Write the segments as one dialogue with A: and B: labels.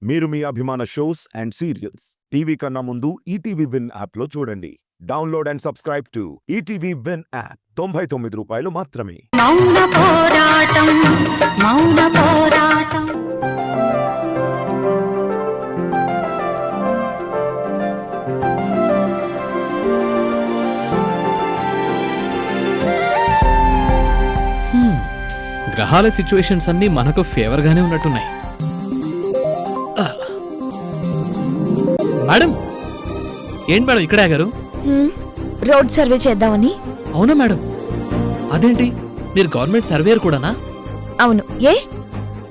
A: మీరు మీ అభిమాన shows and serials TV కన్నా ముందు ఈటీవీ విన్ యాప్లో చూడండి. Download and subscribe to ETV win app. 99 రూపాయలు మాత్రమే.
B: మౌన పోరాటం మౌన పోరాటం.
C: గ్రహాల సిచ్యువేషన్స్ అన్నీ మనకు ఫేవర్గానే ఉన్నట్టున్నాయి. మేడం ఏంటి మేడం ఇక్కడ ఆగారు?
D: రోడ్ సర్వే చేద్దామని.
C: అవునా మేడం? అదేంటి మీరు గవర్నమెంట్ సర్వేయర్ కూడానా?
D: అవును. ఏ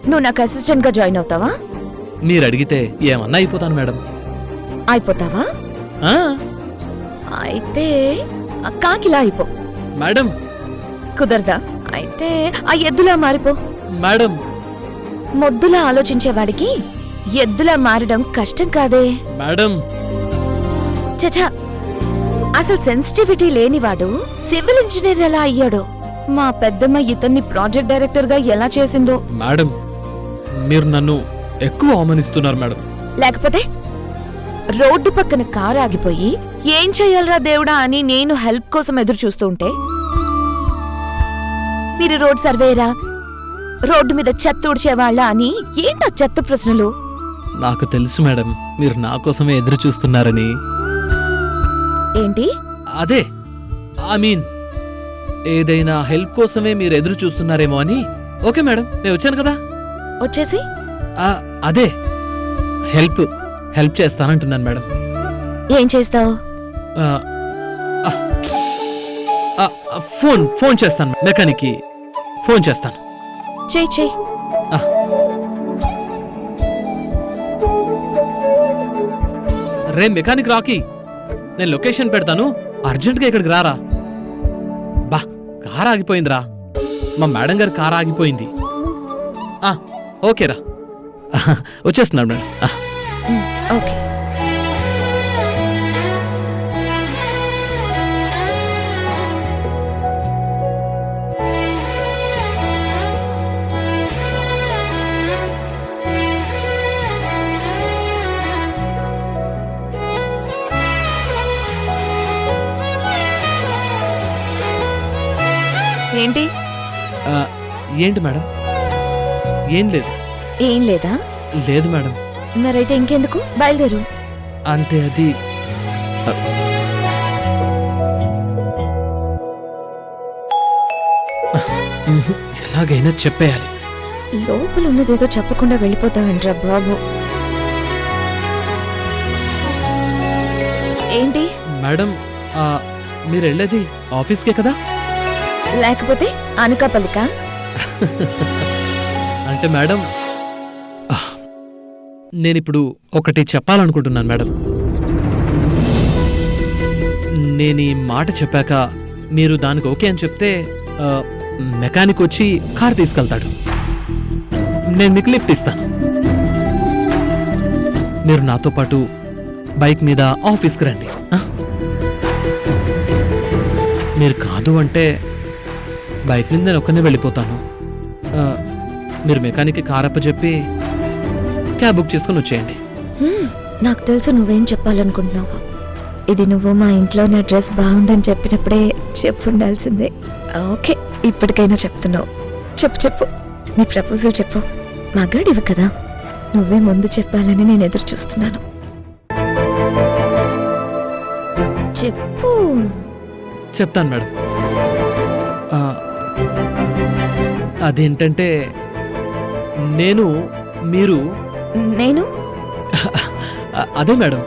D: నువ్వు నాకు అసిస్టెంట్ గా జాయిన్ అవుతావా?
C: మీరు అడిగితే ఏమన్నా అయిపోతాను మేడం.
D: అయిపోతావా?
C: ఆ,
D: అయితే కాకిలా అయిపో.
C: మేడం
D: కుదరదా? అయితే ఆ ఎద్దులా మారిపో.
C: మేడం
D: మొద్దులా ఆలోచించేవాడికి ఎద్దులా మారడం కష్టం కాదే.
C: మేడం
D: చచా, అసలు సెన్సిటివిటీ లేనివాడు సివిల్ ఇంజనీర్ ఎలా అయ్యాడో, మా పెద్దమ్మ ఇతన్ని ప్రాజెక్ట్ డైరెక్టర్ గా ఎలా చేసిందో.
C: మేడం మీరు నన్ను ఎక్కువ అవమానిస్తున్నారు మేడం.
D: లేకపోతే రోడ్డు పక్కన కారు ఆగిపోయి ఏం చెయ్యాలరా దేవుడా అని నేను హెల్ప్ కోసం ఎదురు చూస్తూ ఉంటే మీరు రోడ్ సర్వేరా, రోడ్డు మీద చెత్త ఊడ్చేవాళ్ళ అని ఏంటా చెత్త ప్రశ్నలు?
C: నాకు తెలుసు మేడం మీరు నా కోసమే ఎదురు చూస్తున్నారని.
D: ఏంటి?
C: అదే ఐ మీన్ ఏదైనా హెల్ప్ కోసమే మీరు ఎదురు చూస్తున్నారేమో అని. ఓకే మేడం నేను వచ్చాను కదా.
D: వచ్చేసి
C: అదే హెల్ప్ చేస్తానంటున్నాను మేడం.
D: ఏం చేస్తావు?
C: ఫోన్ చేస్తాను, మెకానిక్కి ఫోన్ చేస్తాను.
D: చెయ్యి.
C: రే మెకానిక్ రాకీ, నేను లొకేషన్ పెడతాను, అర్జెంట్గా ఇక్కడికి రారా. బా కార్ ఆగిపోయిందిరా, మా మేడం గారి కార్ ఆగిపోయింది. ఓకేరా వచ్చేస్తున్నాడు మేడం.
D: ఓకే. ఏంటి?
C: ఏంటి మేడం? ఏం లేదు.
D: ఏం లేదా?
C: లేదు మేడం.
D: మరైతే ఇంకెందుకు, బయలుదేరు.
C: అంటే అది ఎలాగైనా చెప్పేయాలి.
D: లోపల ఉన్నదేదో చెప్పకుండా వెళ్ళిపోతావంట్రా బాబు. ఏంటి
C: మేడం మీరు వెళ్ళేది ఆఫీస్కే కదా?
D: లేకపోతే అనకాపల్లికా?
C: అంటే మేడం నేనిప్పుడు ఒకటి చెప్పాలనుకుంటున్నాను మేడం. నేను ఈ మాట చెప్పాక మీరు దానికి ఓకే అని చెప్తే మెకానిక్ వచ్చి కార్ తీసుకెళ్తాడు, నేను మీకు లిఫ్ట్ ఇస్తాను. మీరు నాతో పాటు బైక్ మీద ఆఫీస్కి రండి. మీరు కాదు అంటే బైక్ మీద నేను ఒక్కనే వెళ్ళిపోతాను. మీరు మెకానిక్కి కార్ అప్పచెప్పి క్యాబ్ బుక్ చేసుకుని వచ్చేయండి.
D: నాకు తెలుసు నువ్వేం చెప్పాలనుకుంటున్నావు. ఇది నువ్వు మా ఇంట్లోని అడ్రస్ బాగుందని చెప్పినప్పుడే చెప్పుండాల్సిందే. ఓకే, ఇప్పటికైనా చెప్తున్నావు. చెప్పు నీ ప్రపోజల్ చెప్పు. మగాడివి కదా, నువ్వే ముందు చెప్పాలని నేను ఎదురు చూస్తున్నాను. చెప్పు.
C: చెప్తాను మేడం. అదేంటంటే నేను అదే మేడం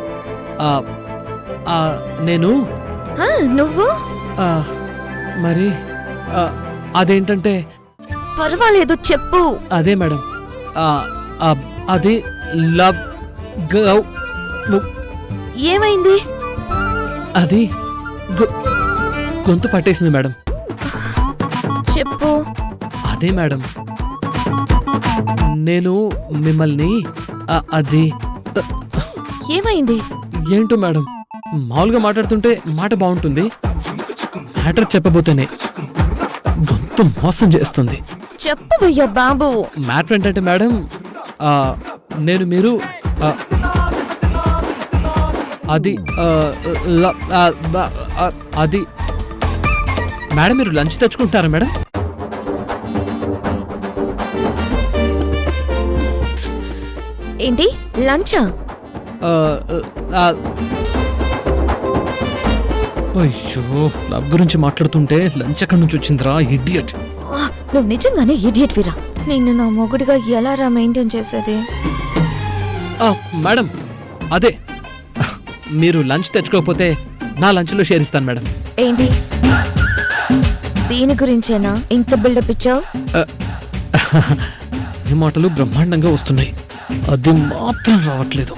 C: నేను
D: నువ్వు
C: మరి అదేంటంటే
D: పర్వాలేదు చెప్పు.
C: అదే మేడం అది లవ్.
D: ఏమైంది?
C: అది గొంతు పట్టేసింది మేడం.
D: చెప్పు.
C: అదే మేడం నేను మిమ్మల్ని అది.
D: ఏమైంది?
C: ఏంటో మేడం మామూలుగా మాట్లాడుతుంటే మాట బాగుంటుంది, మ్యాటర్ చెప్పబోతేనే గొంతు మోసం చేస్తుంది.
D: చెప్పవయ్యా బాబు.
C: మ్యాటర్ ఏంటంటే మేడం నేను మీరు ఆ, అది అది మేడం మీరు లంచ్ తెచ్చుకుంటారా మేడం?
D: ఏంటి లంచా?
C: అయ్యో లవ్ గురించి మాట్లాడుతుంటే లంచ్ ఎక్కడి నుంచి వచ్చిందిరా ఇడియట్.
D: నువ్వు నిజంగానే ఇడియట్ వీరా. నిన్ను నా మొగుడిగా ఎలా రా మెయింటైన్ చేసేది?
C: మేడం అదే మీరు లంచ్ తెచ్చుకోకపోతే నా లంచ్లో షేర్ ఇస్తాను మేడం.
D: ఏంటి దీని గురించేనా ఇంత బిల్డప్ ఇచ్చావు?
C: ఈ మాటలు బ్రహ్మాండంగా వస్తున్నాయి, అది మాత్రం రావట్లేదు.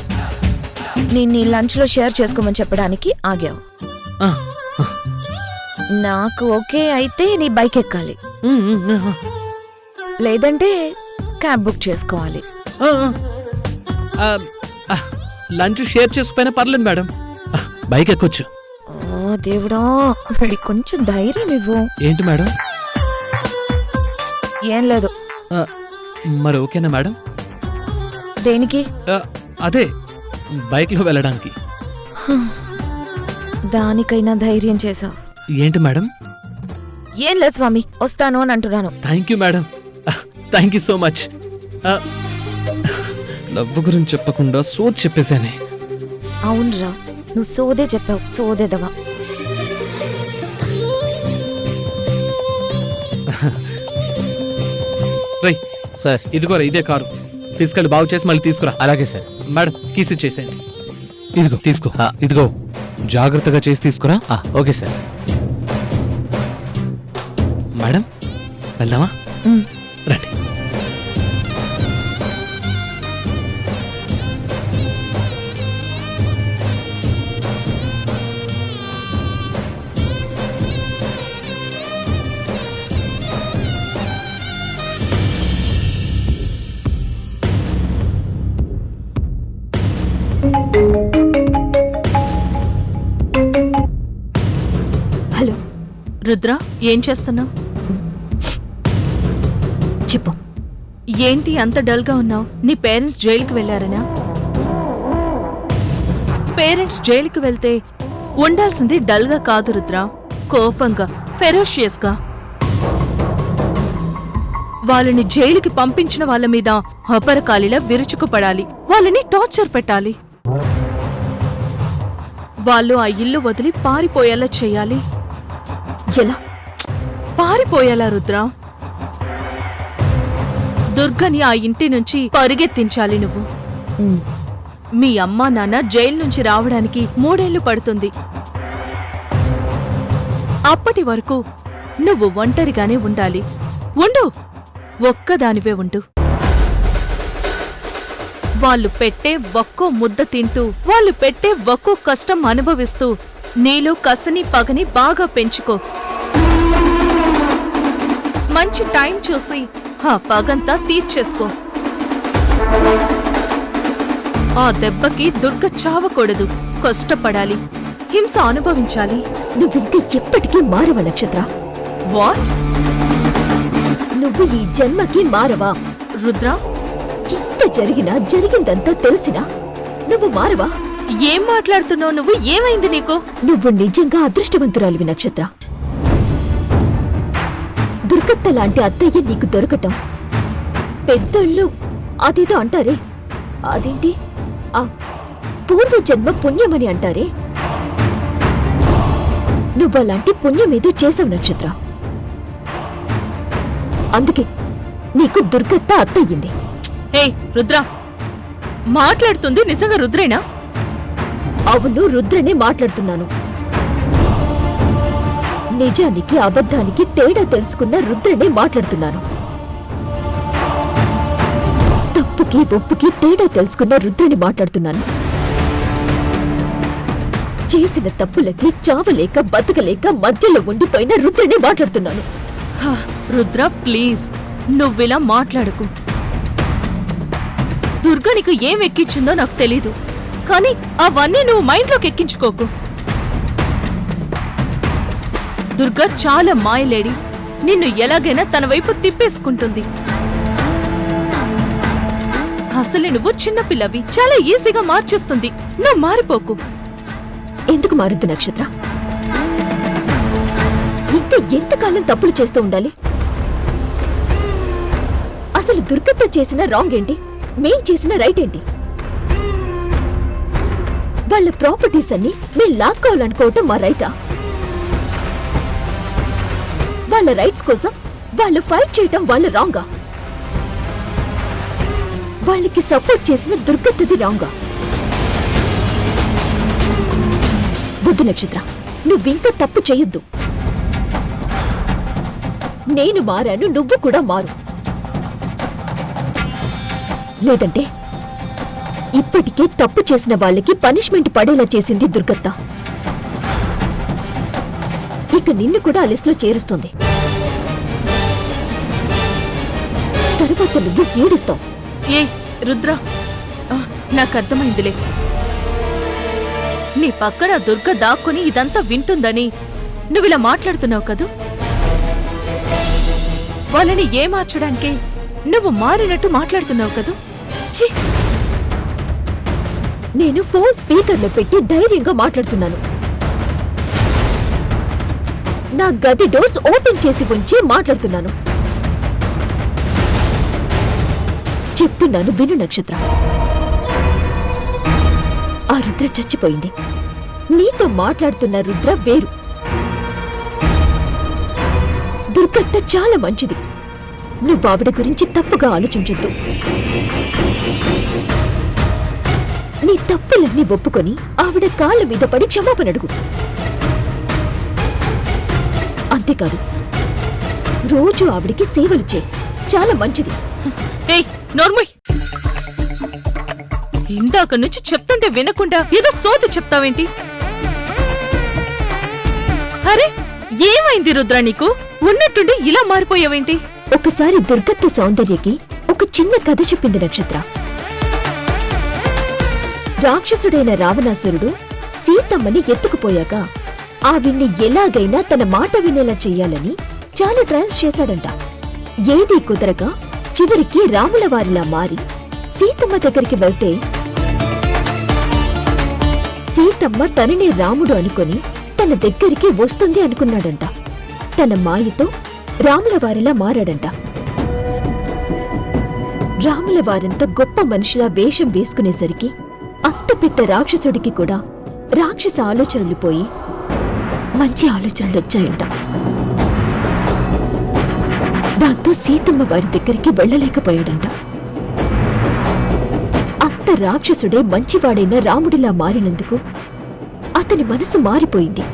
D: నేను నీ లంచ్ లో షేర్ చేసుకోమని చెప్పడానికి ఆగావు.
C: ఆ,
D: నాకు ఓకే అయితే నీ బైక్ ఎక్కాలి,
C: ఉమ్, ఉమ్,
D: లేదంటే క్యాబ్ బుక్ చేసుకోవాలి.
C: ఆ, ఆ, ఆ, లంచ్ షేర్ చేసుకుపోయినా పర్లేదు మేడం, బైక్ ఎక్కొచ్చు.
D: ఓ దేవుడా, వీడికి కొంచెం ధైర్యం ఇవ్వు.
C: ఏంటి మేడం?
D: ఏం లేదు.
C: మరి ఓకేనా మేడం?
D: దేనికి?
C: అదే బైక్లో వెళ్ళడానికి.
D: దానికైనా ధైర్యం చేసావు.
C: ఏంటి మేడం?
D: ఏం లేదు స్వామి, వస్తాను అని అంటున్నాను.
C: Thank you madam, thank you so much. Love గురించి చెప్పకుండా సోది చెప్పేశానే.
D: అవునరా, నువ్వు సోదే చెప్పావు, సోదేదవా.
C: రై సార్, ఇదిగోరా ఇదే కారు, తీసుకెళ్ళి బాగు చేసి మళ్ళీ తీసుకురా. అలాగే సార్. మేడం కీస్ ఇచ్చేసేయండి. ఇదిగో తీసుకో, ఇదిగో జాగ్రత్తగా చేసి తీసుకురా. Okay sir. మేడం వెళ్దామా? రండి.
D: హలో
E: రుద్ర, ఏం చేస్తున్నావు?
D: చెప్పు.
E: ఏంటి అంత డల్గా ఉన్నావు? నీ పేరెంట్స్ జైలుకి వెళ్ళారనా? పేరెంట్స్ జైలుకి వెళ్తే ఉండాల్సింది డల్గా కాదు రుద్ర, కోపంగా, ఫెరోషియస్గా. వాళ్ళని జైలుకి పంపించిన వాళ్ళ మీద అపరకాలిలా విరుచుకుపడాలి, వాళ్ళని టార్చర్ పెట్టాలి, వాళ్ళు ఆ ఇల్లు వదిలి పారిపోయేలా చెయ్యాలి.
D: ఎలా
E: పారిపోయేలా రుద్ర? దుర్గని ఆ ఇంటి నుంచి పరిగెత్తించాలి నువ్వు. మీ అమ్మా నాన్న జైలు నుంచి రావడానికి 3 ఏళ్లు పడుతుంది. అప్పటి వరకు నువ్వు ఒంటరిగానే ఉండాలి. ఉండు, ఒక్కదానివే ఉండు. వాళ్ళు పెట్టే ఒక్కో ముద్ద తింటూ, వాళ్ళు పెట్టే ఒక్కో కష్టం అనుభవిస్తూ నీలో కసని పగని బాగా పెంచుకో. మంచి టైం చూసి ఆ పగంతా తీర్చేసుకో. ఆ దెబ్బకి దుర్గ చావకూడదు, కష్టపడాలి, హింస అనుభవించాలి.
F: నువ్వింక ఎప్పటికీ మారవ నక్షత్ర.
E: వాట్?
F: నువ్వు ఈ జన్మకి మారవా?
E: రుద్ర,
F: ఎంత జరిగినా జరిగిందంతా తెలిసినా నువ్వు మారవా?
E: ఏం మాట్లాడుతున్నావు నువ్వు? ఏమైంది నీకు?
F: నువ్వు నిజంగా అదృష్టవంతురాలివి నక్షత్ర. దుర్గత్త లాంటి అత్తయ్య నీకు దొరకటం, పెద్దోళ్ళు అదేదో అంటారే, అదేంటి ఆ పూర్వజన్మ పుణ్యమని అంటారే, నువ్వలాంటి పుణ్యమేదో చేసావు నక్షత్ర. అందుకే నీకు దుర్గత్త అత్తయ్యింది.
E: హే రుద్ర, మాట్లాడుతుంది నిజంగా రుద్రేనా?
F: అవును, రుద్రనే మాట్లాడుతున్నాను. నిజానికి అబద్ధానికి తేడా తెలుసుకున్న రుద్రనే మాట్లాడుతున్నాను. తప్పుకి ఒప్పుకి తేడా తెలుసుకున్న రుద్రని మాట్లాడుతున్నాను. చేసిన తప్పులకి చావలేక బతకలేక మధ్యలో ఉండిపోయిన రుద్రనే మాట్లాడుతున్నాను.
E: హా, రుద్ర ప్లీజ్, నువ్విలా మాట్లాడకు. దుర్గ నీకు ఏం ఎక్కించిందో నాకు తెలీదు, కానీ అవన్నీ నువ్వు మైండ్లోకి ఎక్కించుకోకు. దుర్గ చాలా మాయలేడి, నిన్ను ఎలాగైనా తన వైపు తిప్పేసుకుంటుంది. అసలే నువ్వు చిన్నపిల్లవి, చాలా ఈజీగా మార్చేస్తుంది. నువ్వు మారిపోకు.
F: ఎందుకు మారుద్దు నక్షత్ర? ఇంకా ఎంతకాలం తప్పులు చేస్తూ ఉండాలి? అసలు దుర్గత్త చేసిన రాంగ్ ఏంటి, మేం చేసిన రైట్ ఏంటి? వాళ్ళ ప్రాపర్టీస్ అన్ని మేం లాక్కోవాలనుకోవటం మా రైటా? వాళ్ళ రైట్స్ కోసం వాళ్ళు ఫైట్ చేయటం వాళ్ళ రాంగా? వాళ్ళకి సపోర్ట్ చేసిన దుర్గత్తది రాంగా? బుద్ధు నక్షత్ర, నువ్వింకా తప్పు చెయ్యొద్దు. నేను మారాను, నువ్వు కూడా మారు. లేదంటే ఇప్పటికే తప్పు చేసిన వాళ్ళకి పనిష్మెంట్ పడేలా చేసింది దుర్గత్త. ఇక నిన్ను కూడా ఆ లిస్టులో చేరుస్తుంది. తరువాత నువ్వు ఏడుస్తావు.
E: ఏ రుద్ర, నాకు అర్థమైందిలే. నీ పక్కన దుర్గ దాక్కుని ఇదంతా వింటుందని నువ్విలా మాట్లాడుతున్నావు కదూ? వాళ్ళని ఏమార్చడానికే నువ్వు మారినట్టు మాట్లాడుతున్నావు కదూ?
F: ఛీ! నేను ఫోన్ స్పీకర్లో పెట్టి ధైర్యంగా మాట్లాడుతున్నాను. నా గది డోర్స్ ఓపెన్ చేసి ఉంచి మాట్లాడుతున్నాను. చెప్తున్నాను విను నక్షత్ర. ఆ రుద్ర చచ్చిపోయింది. నీతో మాట్లాడుతున్న రుద్ర వేరు. దుర్గత్త చాలా మంచిది. నువ్వు ఆవిడ గురించి తప్పుగా ఆలోచించొద్దు. నీ తప్పులన్నీ ఒప్పుకొని ఆవిడ కాళ్ళ మీద పడి క్షమాపణ అడుగు. అంతేకాదు, రోజు ఆవిడికి సేవలు చేయి. చాలా మంచిది.
E: ఏయ్ నోర్మయ్, ఇందాక నుంచి చెప్తుంటే వినకుండా ఏదో సోది చెప్తావేంటి? అరే ఏమైంది రుద్ర నీకు? ఉన్నట్టుండి ఇలా మారిపోయావేంటి?
F: ఒకసారి దుర్గత్త సౌందర్యకి ఒక చిన్న కథ చెప్పింది నక్షత్ర. రాక్షసుడైన రావణాసురుడు సీతమ్మని ఎత్తుకుపోయాక ఆవిడ్ని ఎలాగైనా తన మాట వినేలా చెయ్యాలని చాలా ట్రయల్స్ చేశాడంట. ఏదీ కుదరక చివరికి రాముల వారిలా మారి సీతమ్మ దగ్గరికి వెళ్తే సీతమ్మ తననే రాముడు అనుకొని తన దగ్గరికి వస్తుంది అనుకున్నాడంట. తన మాయతో రాముల వారిలా మారాడంట. రాముల వారంత గొప్ప మనిషిలా వేషం వేసుకునేసరికి అంత పెద్ద రాక్షసుడికి కూడా రాక్షస ఆలోచనలు పోయి మంచి ఆలోచనలు వచ్చాయంట. దాంతో సీతమ్మ వారి దగ్గరికి వెళ్ళలేకపోయాడంట. అంత రాక్షసుడే మంచివాడైన రాముడిలా మారినందుకు అతని మనసు మారిపోయింది.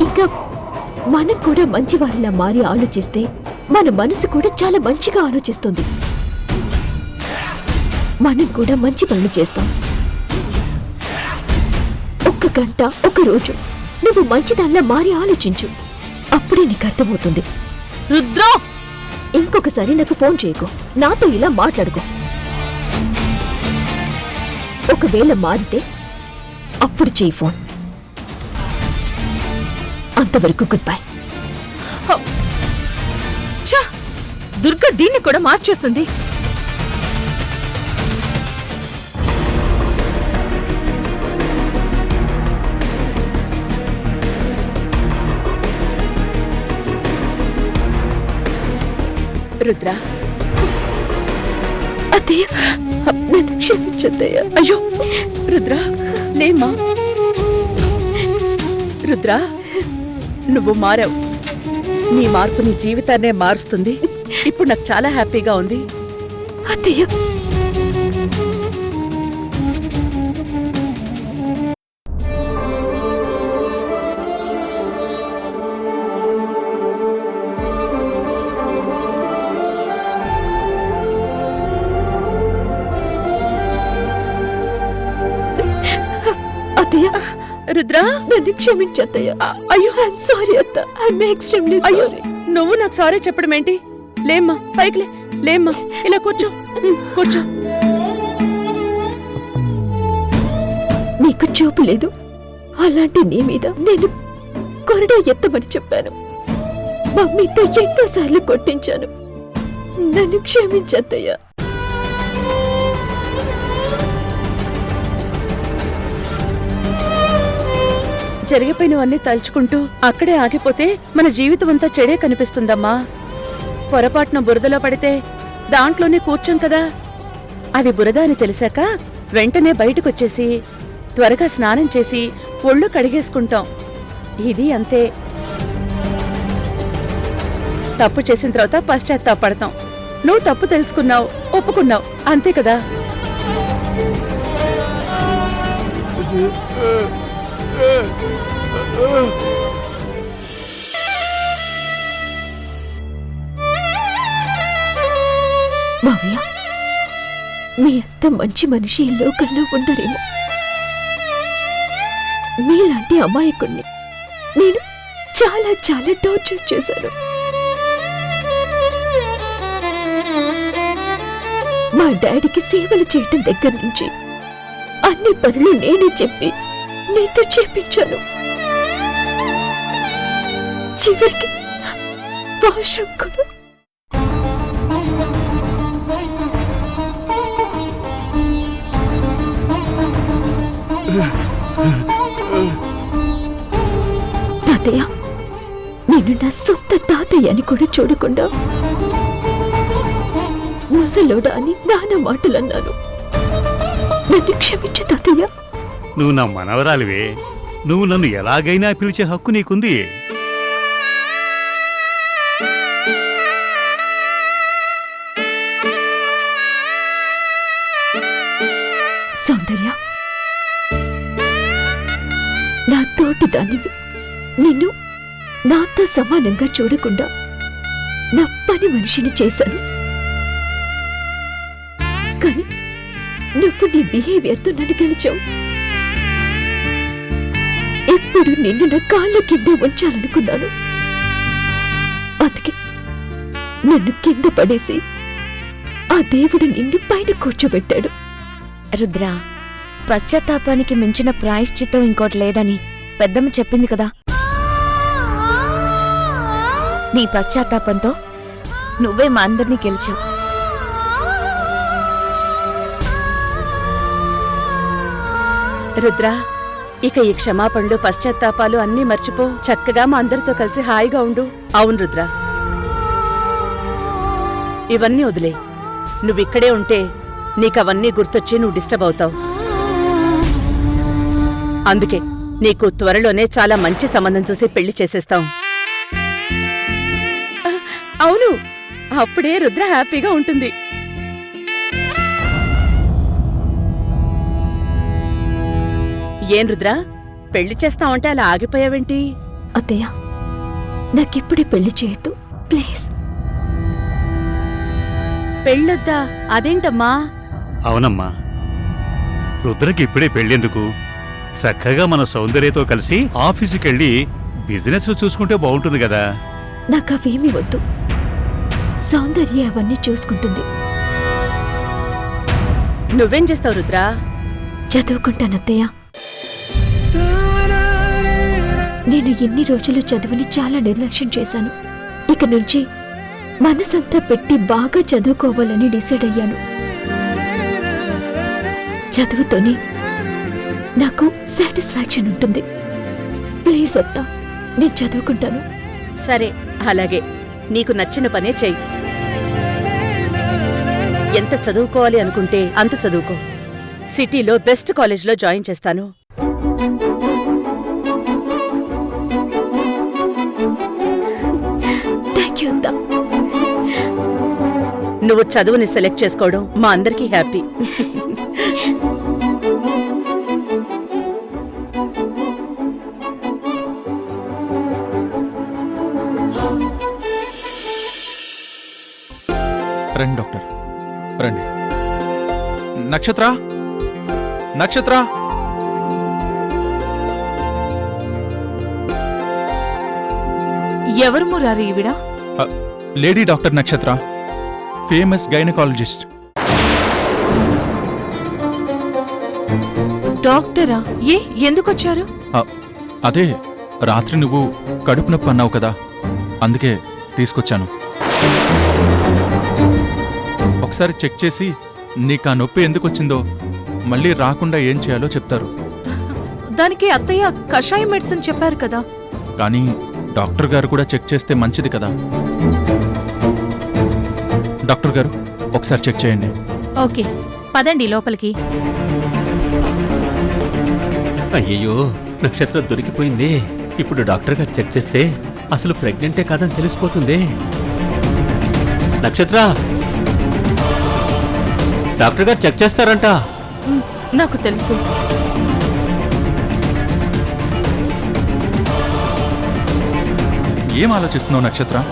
F: ఇంకా మనం కూడా మంచివారిలా మారి ఆలోచిస్తే మన మనసు కూడా చాలా మంచిగా ఆలోచిస్తుంది. మనం కూడా మంచి పనులు చేస్తాం. ఒక్క గంట, ఒక రోజు నువ్వు మంచిదానిలా మారి ఆలోచించు. అప్పుడే నీకు అర్థమవుతుంది.
E: రుద్ర,
F: ఇంకొకసారి నాకు ఫోన్ చేయకు, నాతో ఇలా మాట్లాడుకో. ఒకవేళ మారితే అప్పుడు చేయి ఫోన్. అంతవరకు గుడ్ బై.
E: ఛా, దుర్గ దీన్ని కూడా మార్చేస్తుంది.
F: రుద్ర, అత్తయ్య నన్ను క్షమించద్దయ్యా.
G: అయ్యో రుద్ర, లేమ్మా. రుద్ర, నువ్వు మారావు. నీ మార్పు నీ జీవితాన్నే మారుస్తుంది. ఇప్పుడు నాకు చాలా హ్యాపీగా ఉంది.
F: అత్తయ్య, అత్తయ్య,
G: రుద్ర,
F: నన్ను క్షమించత్తయ్య.
G: అయ్యో
F: ఐఎమ్ సారీ అత్త. ఐఎమ్ ఎక్స్ట్రీమ్లీ
G: అయ్యో,
F: సారీ.
G: నువ్వు నాకు సారీ చెప్పడం ఏంటి? లేమ్మా, పైకి లే. లేమ్మా, ఇలా కూర్చో. కూర్చో.
F: నీకు చూపు లేదు. అలాంటి నీ మీద నేను కొరడా ఎత్తమని చెప్పాను. మమ్మీతో ఎన్నోసార్లు కొట్టించాను. నన్ను క్షమించత్తయ్యా.
G: జరిగిపోయినవన్నీ తలుచుకుంటూ అక్కడే ఆగిపోతే మన జీవితం అంతా చెడే కనిపిస్తుందమ్మా. పొరపాటున బురదలో పడితే దాంట్లోనే కూర్చోం కదా. అది బురద అని తెలిసాక వెంటనే బయటకొచ్చేసి త్వరగా స్నానం చేసి ఒళ్ళు కడిగేసుకుంటాం. ఇది అంతే. తప్పు చేసిన తర్వాత పశ్చాత్తాపడతాం. నువ్వు తప్పు తెలుసుకున్నావు, ఒప్పుకున్నావు, అంతే కదా.
F: మావయ్య, మీ అంత మంచి మనిషి ఈ లోకంలో ఉండరేమో. మీలాంటి అమాయకుణ్ణి నేను చాలా చాలా టార్చర్ చేశాను. మా డాడీకి సేవలు చేయటం దగ్గర నుంచి అన్ని పనులు నేనే చెప్పి నీతో చేపించాను. చివరికి వాష్రూమ్ కూడా. తాతయ్య, నేను నా సొంత తాతయ్య అని కూడా చూడకుండా ముసలోడా అని నానా మాటలన్నాను. నన్ను క్షమించు తాతయ్య.
H: నువ్వు నా మనవరాలివే. నువ్వు నన్ను ఎలాగైనా పిలిచే హక్కు నీకుంది.
F: సౌందర్య, నా తోటి దానివి. నిన్ను నాతో సమానంగా చూడకుండా నా పని మనిషిని చేశాను. కానీ నువ్వు నీ బిహేవియర్తో నన్ను గెలిచావు. ఎప్పుడు నిన్ను నా కాళ్ళ కింద ఉంచాలనుకున్నాను. అందుకే నన్ను కింద పడేసి ఆ దేవుడు నిన్ను పైన కూర్చోబెట్టాడు.
D: రుద్ర, పశ్చాత్తాపానికి మించిన ప్రాయశ్చిత్తం ఇంకోటి లేదని పెద్దమ్మ చెప్పింది కదా. నీ పశ్చాత్తాపంతో నువ్వే మా అందరినీ గెలిచావు.
G: రుద్ర, ఇక ఈ క్షమాపణలు పశ్చాత్తాపాలు అన్నీ మర్చిపో. చక్కగా మా అందరితో కలిసి హాయిగా ఉండు. అవును రుద్ర, ఇవన్నీ వదిలే. నువ్విక్కడే ఉంటే నీకవన్నీ గుర్తొచ్చి నువ్వు డిస్టర్బ్ అవుతావు. అందుకే నీకు త్వరలోనే చాలా మంచి సంబంధం చూసి పెళ్లి చేసేస్తాం. అవును, అప్పుడే రుద్ర హ్యాపీగా ఉంటుంది. ఏం రుద్ర, పెళ్లి చేస్తావంటే అలా ఆగిపోయావేంటి?
F: అత్తయ్య, నాకిప్పుడే పెళ్లి చేయొద్దు ప్లీజ్.
G: పెళ్ళొద్దా? అదేంటమ్మా?
H: అవునమ్మా, రుద్రకి ఇప్పుడే పెళ్ళెందుకు? చక్కగా మన సౌందర్యతో కలిసి ఆఫీసుకెళ్ళి బిజినెస్ చూసుకుంటే బాగుంటుంది కదా.
F: నాకు అవేమీ వద్దు. సౌందర్య అవన్నీ చూసుకుంటుంది.
G: నువ్వేం చేస్తావు రుద్ర?
F: చదువుకుంటానత్తయ్య. నేను ఎన్ని రోజులు చదువుని చాలా నిర్లక్ష్యం చేశాను. ఇక నుంచి మనసంతా పెట్టి బాగా చదువుకోవాలని డిసైడ్ అయ్యాను. చదువుతోనే నాకు సాటిస్ఫాక్షన్ ఉంటుంది. ప్లీజ్ అత్తా, నేను చదువుకుంటాను.
G: సరే, అలాగే. నీకు నచ్చిన పనే చెయ్యి. ఎంత చదువుకోవాలి అనుకుంటే అంత చదువుకో. సిటీలో బెస్ట్ కాలేజ్లో జాయిన్ చేస్తాను.
F: థ్యాంక్ యూ అత్తా.
G: నువ్వు చదువుని సెలెక్ట్ చేసుకోవడం మా అందరికీ హ్యాపీ.
I: రండి డాక్టర్, రండి. నక్షత్ర, నక్షత్ర.
E: ఎవరు మురారి ఈవిడ?
I: లేడీ డాక్టర్ నక్షత్ర, ఫేమస్ గైనకాలజిస్ట్.
E: డాక్టరా? ఎందుకొచ్చారు?
I: అదే రాత్రి నువ్వు కడుపు నొప్పి అన్నావు కదా, అందుకే తీసుకొచ్చాను. ఒకసారి చెక్ చేసి నీకు ఆ నొప్పి ఎందుకు వచ్చిందో మళ్ళీ రాకుండా ఏం చేయాలో చెప్తారు.
E: దానికి అత్తయ్య కషాయం మెడిసిన్ చెప్పారు కదా.
I: కానీ డాక్టర్ గారు కూడా చెక్ చేస్తే మంచిది కదా. డాక్టర్ గారు ఒకసారి చెక్ చేయండి.
B: ఓకే, పదండి లోపలికి.
J: అయ్యయ్యో, నక్షత్రం దొరికిపోయింది. ఇప్పుడు డాక్టర్ గారు చెక్ చేస్తే అసలు ప్రెగ్నెంటే కాదని తెలిసిపోతుంది. నక్షత్ర, డాక్టర్ గారు చెక్ చేస్తారంట.
E: నాకు తెలుసు.
I: ఏం ఆలోచిస్తున్నావు నక్షత్ర?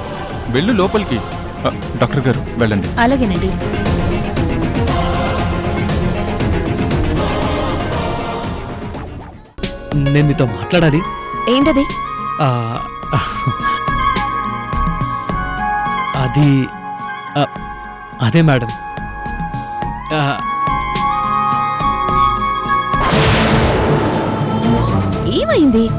I: వెళ్ళు లోపలికి. డాక్టర్ గారు వెళ్ళండి.
B: అలాగేనండి.
C: నేను మీతో మాట్లాడాలి.
D: ఏంటది?
C: ఆ, అది అదే మేడం.
D: ఏమైంది?